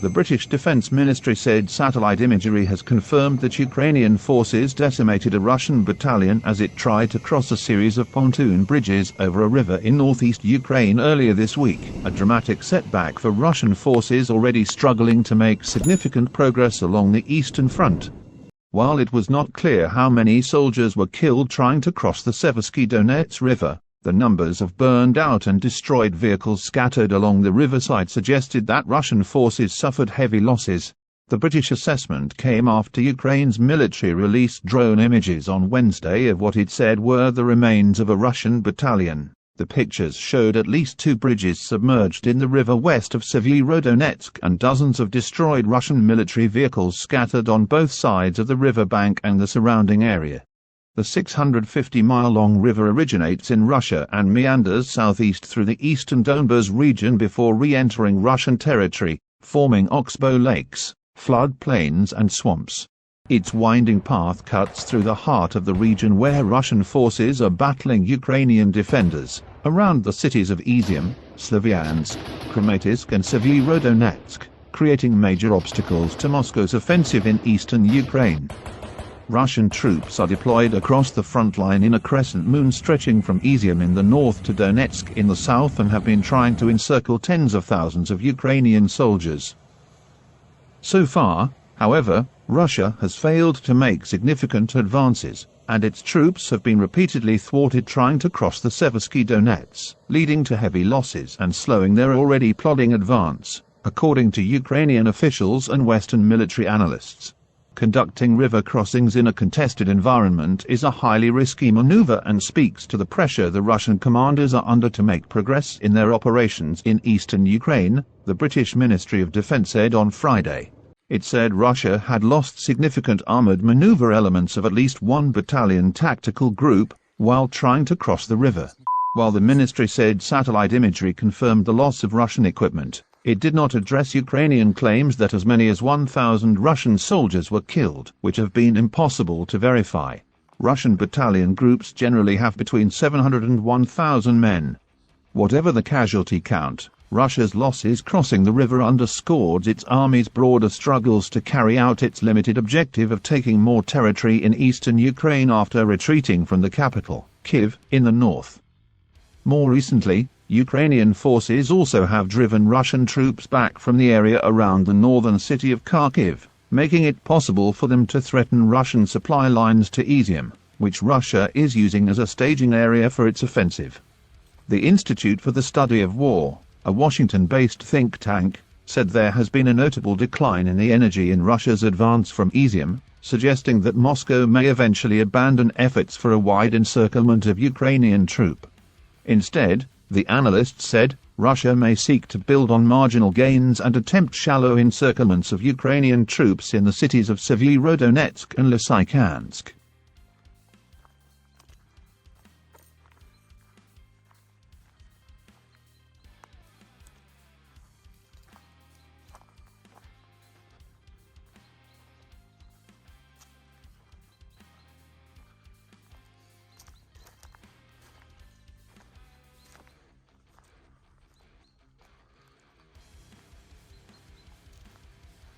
The British Defence Ministry said satellite imagery has confirmed that Ukrainian forces decimated a Russian battalion as it tried to cross a series of pontoon bridges over a river in northeast Ukraine earlier this week, a dramatic setback for Russian forces already struggling to make significant progress along the eastern front. While it was not clear how many soldiers were killed trying to cross the Siverskyi Donets river, the numbers of burned out and destroyed vehicles scattered along the riverside suggested that Russian forces suffered heavy losses. The British assessment came after Ukraine's military released drone images on Wednesday of what it said were the remains of a Russian battalion. The pictures showed at least 2 bridges submerged in the river west of Siverskyi Donets and dozens of destroyed Russian military vehicles scattered on both sides of the riverbank and the surrounding area. The 650-mile-long river originates in Russia and meanders southeast through the eastern Donbas region before re-entering Russian territory, forming oxbow lakes, flood plains and swamps. Its winding path cuts through the heart of the region where Russian forces are battling Ukrainian defenders, around the cities of Izium, Slavyansk, Kramatorsk and Siverskyi Donetsk, creating major obstacles to Moscow's offensive in eastern Ukraine. Russian troops are deployed across the front line in a crescent moon stretching from Izium in the north to Donetsk in the south and have been trying to encircle tens of thousands of Ukrainian soldiers. So far, however, Russia has failed to make significant advances, and its troops have been repeatedly thwarted trying to cross the Siverskyi Donets, leading to heavy losses and slowing their already plodding advance, according to Ukrainian officials and Western military analysts. Conducting river crossings in a contested environment is a highly risky maneuver and speaks to the pressure the Russian commanders are under to make progress in their operations in eastern Ukraine, the British Ministry of Defence said on Friday. It said Russia had lost significant armoured maneuver elements of at least 1 battalion tactical group while trying to cross the river. While the ministry said satellite imagery confirmed the loss of Russian equipment, it did not address Ukrainian claims that as many as 1,000 Russian soldiers were killed, which have been impossible to verify. Russian battalion groups generally have between 700 and 1,000 men. Whatever the casualty count, Russia's losses crossing the river underscored its army's broader struggles to carry out its limited objective of taking more territory in eastern Ukraine after retreating from the capital, Kyiv, in the north. More recently, Ukrainian forces also have driven Russian troops back from the area around the northern city of Kharkiv, making it possible for them to threaten Russian supply lines to Izium, which Russia is using as a staging area for its offensive. The Institute for the Study of War, a Washington-based think tank, said there has been a notable decline in the energy in Russia's advance from Izium, suggesting that Moscow may eventually abandon efforts for a wide encirclement of Ukrainian troops. Instead, the analysts said, Russia may seek to build on marginal gains and attempt shallow encirclements of Ukrainian troops in the cities of Siverskyi Donetsk and Lysychansk.